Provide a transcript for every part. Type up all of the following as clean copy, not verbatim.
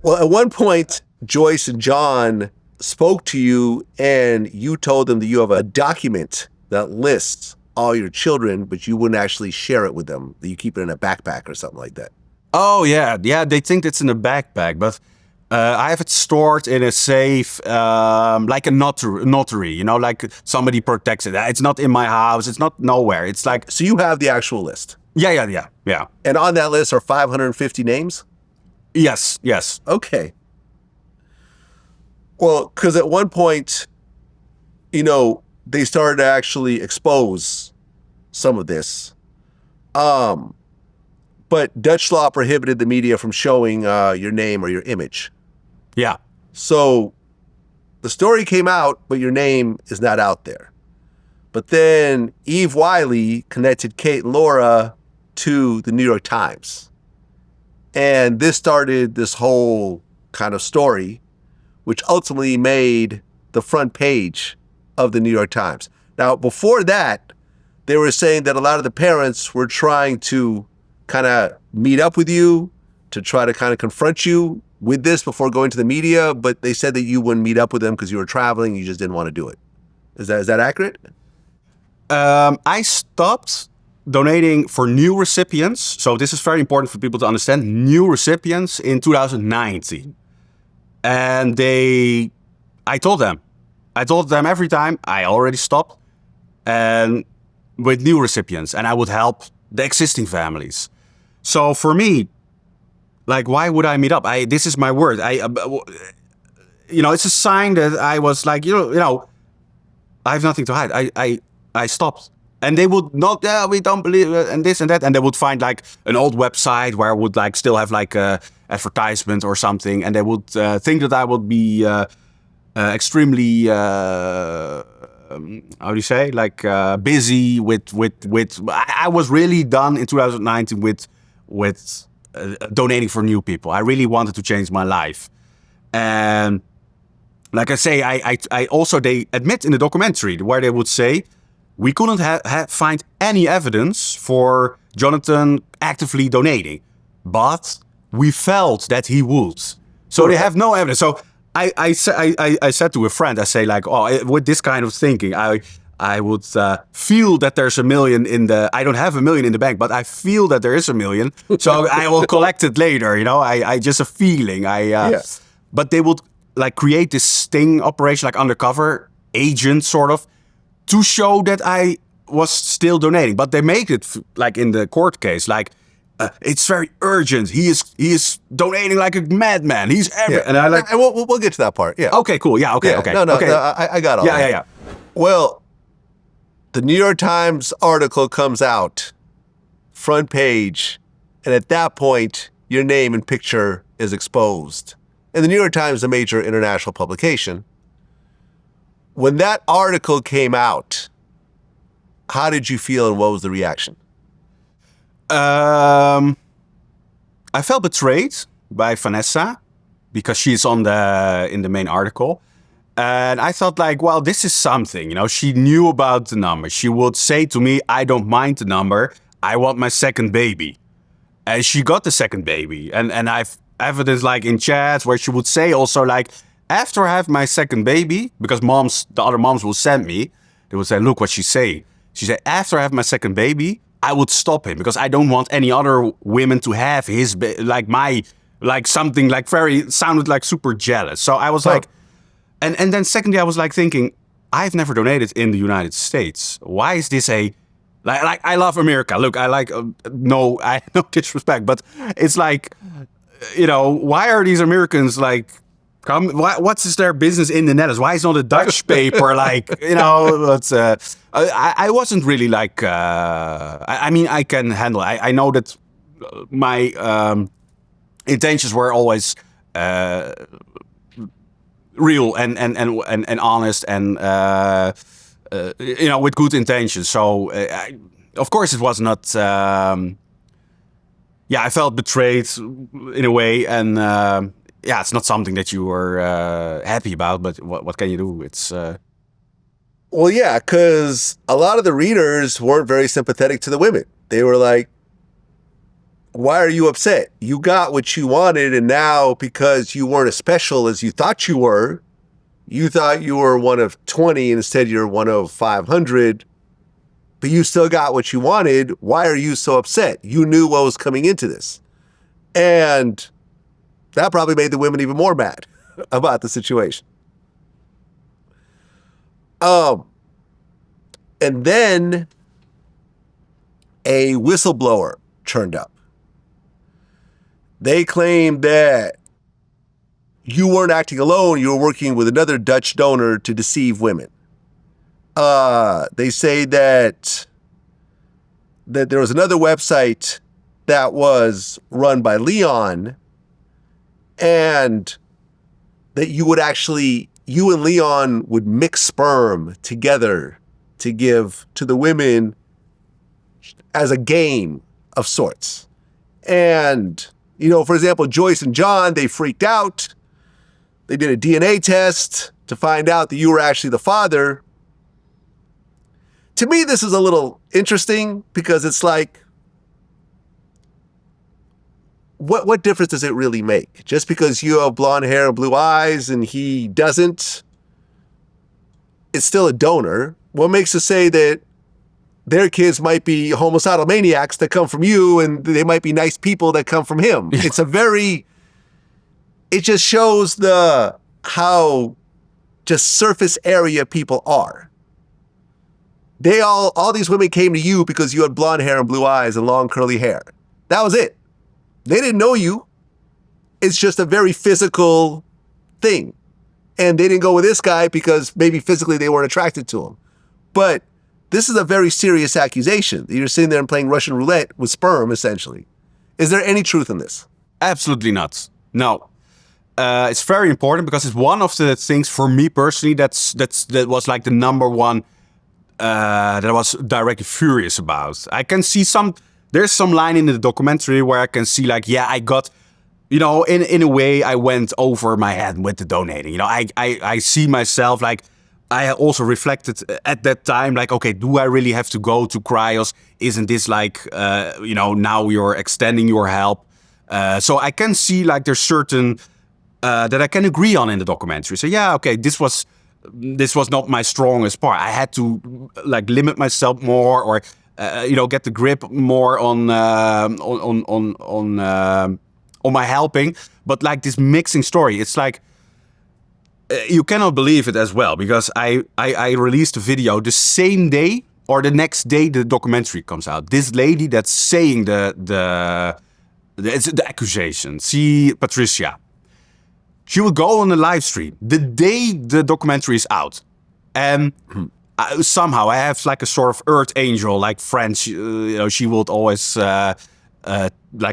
Well, at one point, Joyce and John spoke to you and you told them that you have a document that lists all your children, but you wouldn't actually share it with them, that you keep it in a backpack or something like that. Oh, yeah. Yeah, they think it's in a backpack, but I have it stored in a safe, like a notary, you know, like somebody protects it. It's not in my house. It's not nowhere. It's like... So you have the actual list? Yeah. And on that list are 550 names? Yes. Okay. Well, because at one point, you know, they started to actually expose some of this. But Dutch law prohibited the media from showing your name or your image. Yeah. So the story came out, but your name is not out there. But then Eve Wiley connected Kate and Laura to the New York Times. And this started this whole kind of story, which ultimately made the front page of the New York Times. Now, before that, they were saying that a lot of the parents were trying to kind of meet up with you, to try to kind of confront you with this before going to the media, but they said that you wouldn't meet up with them because you were traveling, you just didn't want to do it. Is that accurate? I stopped donating for new recipients. So this is very important for people to understand. New recipients in 2019. And I told them every time I already stopped, and with new recipients, and I would help the existing families. So for me, like, why would I meet up? This is my word. It's a sign that I was like, you know, I have nothing to hide. I stopped. And they would not, we don't believe it, and this and that. And they would find like an old website where I would like still have like a advertisement or something. And they would think that I would be extremely, how do you say? Like busy with, I was really done in 2019 with donating for new people. I really wanted to change my life. And like I say, I also, they admit in the documentary where they would say, we couldn't find any evidence for Jonathan actively donating, but we felt that he would. So they have no evidence. So I said to a friend, I say like, with this kind of thinking, I would feel that there's $1 million I don't have $1 million in the bank, but I feel that there is $1 million. So I will collect it later. You know, I just a feeling. Yes. But they would like create this sting operation, like undercover agent sort of, to show that I was still donating. But they make it like in the court case, like it's very urgent. He is donating like a madman. He's and I like. We'll get to that part. Yeah. Okay. Cool. Yeah. Okay. Okay. No. I got all that. Yeah. Well, the New York Times article comes out, front page, and at that point, your name and picture is exposed. And the New York Times is a major international publication. When that article came out, how did you feel and what was the reaction? I felt betrayed by Vanessa because she's in the main article. And I thought like, well, this is something, you know, she knew about the number. She would say to me, I don't mind the number. I want my second baby. And she got the second baby. And I've evidence like in chats where she would say also like, after I have my second baby, because the other moms will send me, they would say, look what she's saying. She said, after I have my second baby, I would stop him because I don't want any other women to have his, something like sounded like super jealous. So I was like, and then secondly, I was like thinking, I've never donated in the United States. Why is this like I love America. Look, I like, no disrespect, but it's like, you know, why are these Americans like, what's their business in the Netherlands? Why is not a Dutch paper like, you know? But I wasn't really like. I mean, I can handle it. I know that my intentions were always real and honest and you know, with good intentions. So of course it was not. I felt betrayed in a way and. Yeah, it's not something that you were happy about, but what can you do? It's well, yeah, because a lot of the readers weren't very sympathetic to the women. They were like, why are you upset? You got what you wanted, and now because you weren't as special as you thought you were one of 20 and instead you're one of 500, but you still got what you wanted. Why are you so upset? You knew what was coming into this. And that probably made the women even more mad about the situation. And then a whistleblower turned up. They claimed that you weren't acting alone. You were working with another Dutch donor to deceive women. They say that there was another website that was run by Leon, and that you and Leon would mix sperm together to give to the women as a game of sorts. And, for example, Joyce and John, they freaked out. They did a DNA test to find out that you were actually the father. To me, this is a little interesting because it's like, what difference does it really make? Just because you have blonde hair and blue eyes and he doesn't, it's still a donor. What makes us say that their kids might be homicidal maniacs that come from you and they might be nice people that come from him? It just shows how just surface area people are. All these women came to you because you had blonde hair and blue eyes and long curly hair. That was it. They didn't know you. It's just a very physical thing. And they didn't go with this guy because maybe physically they weren't attracted to him. But this is a very serious accusation. You're sitting there and playing Russian roulette with sperm, essentially. Is there any truth in this? Absolutely not. No. It's very important because it's one of the things for me personally that was like the number one that I was directly furious about. I can see there's some line in the documentary where I can see like, yeah, I got, in a way I went over my head with the donating. I see myself like, I also reflected at that time, like, okay, do I really have to go to cryos? Isn't this like, now you're extending your help? So I can see like there's certain that I can agree on in the documentary. So yeah, okay, this was not my strongest part. I had to like limit myself more, or get the grip more on my helping. But like this mixing story, it's like you cannot believe it as well, because I released a video the same day or the next day the documentary comes out. This lady that's saying the accusation, Patricia. She will go on a live stream the day the documentary is out. And somehow I have like a sort of earth angel, like friend. She would always like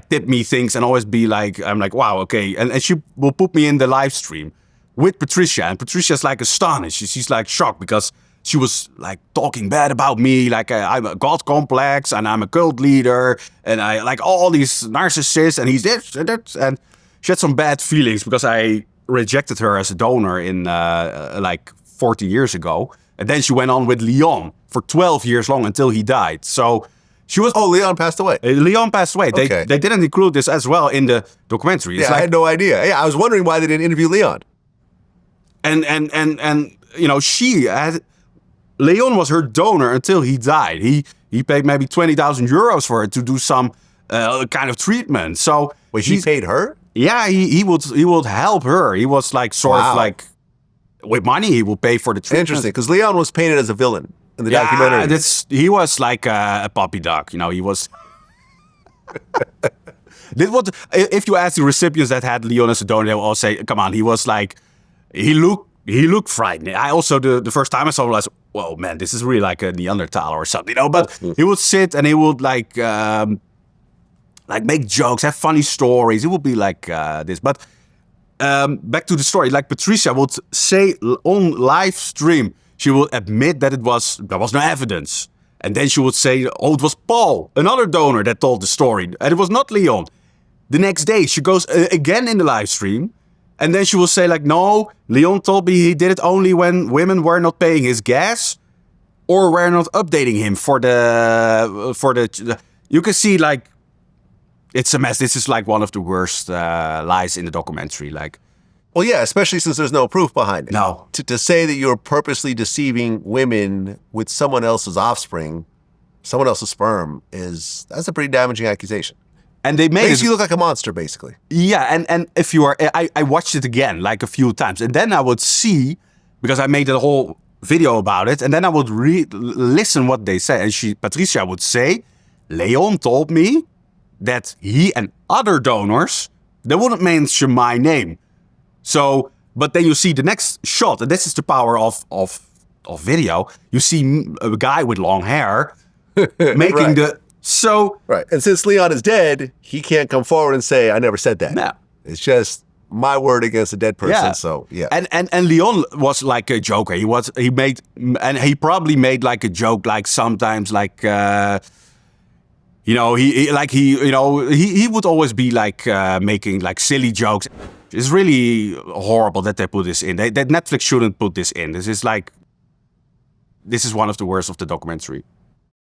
tip me things and always be like, I'm like, wow, okay. And she will put me in the live stream with Patricia. And Patricia's like astonished. She's like shocked because she was like talking bad about me. Like I'm a God complex and I'm a cult leader. And I like all these narcissists and he's this and that. And she had some bad feelings because I rejected her as a donor in like 40 years ago. And then she went on with Leon for 12 years long until he died. So she was... Oh, Leon passed away. Leon passed away. Okay. They didn't include this as well in the documentary. It's I had no idea. Yeah, I was wondering why they didn't interview Leon. And she had... Leon was her donor until he died. He paid maybe 20,000 euros for her to do some kind of treatment. So... Wait, he paid her? Yeah, he would help her. He was like sort of like with money. He would pay for the treatment. Interesting, because Leon was painted as a villain in the documentary. He was like a puppy dog. He was. If you ask the recipients that had Leon as a donor, they will all say, "Come on, he was like, he looked frightening." I also the first time I saw him, I was, "Whoa, man, this is really like a Neanderthal or something," But he would sit and he would like make jokes, have funny stories. It would be like this. But back to the story. Like Patricia would say on live stream, she would admit that there was no evidence. And then she would say, oh, it was Paul, another donor, that told the story. And it was not Leon. The next day, she goes again in the live stream. And then she will say like, no, Leon told me he did it only when women were not paying his gas or were not updating him for the you can see like, It's a mess. This is like one of the worst lies in the documentary. Like, Well, yeah, especially since there's no proof behind it. no. To say that you're purposely deceiving women with someone else's offspring, someone else's sperm, that's a pretty damaging accusation. And they made Makes it. you look like a monster, basically. Yeah, and if you are, I watched it again like a few times, and then I would see, because I made a whole video about it, and then I would listen what they say. And Patricia would say, Leon told me that he and other donors, they wouldn't mention my name. So, but then you see the next shot, and this is the power of video. You see a guy with long hair making Right. Right. And since Leon is dead, he can't come forward and say, I never said that. No. It's just my word against a dead person. Yeah. So, yeah. And Leon was like a joker. He probably made like a joke, like sometimes like, he would always be like making like silly jokes. It's really horrible that they put this in. That Netflix shouldn't put this in. This is one of the worst of the documentary.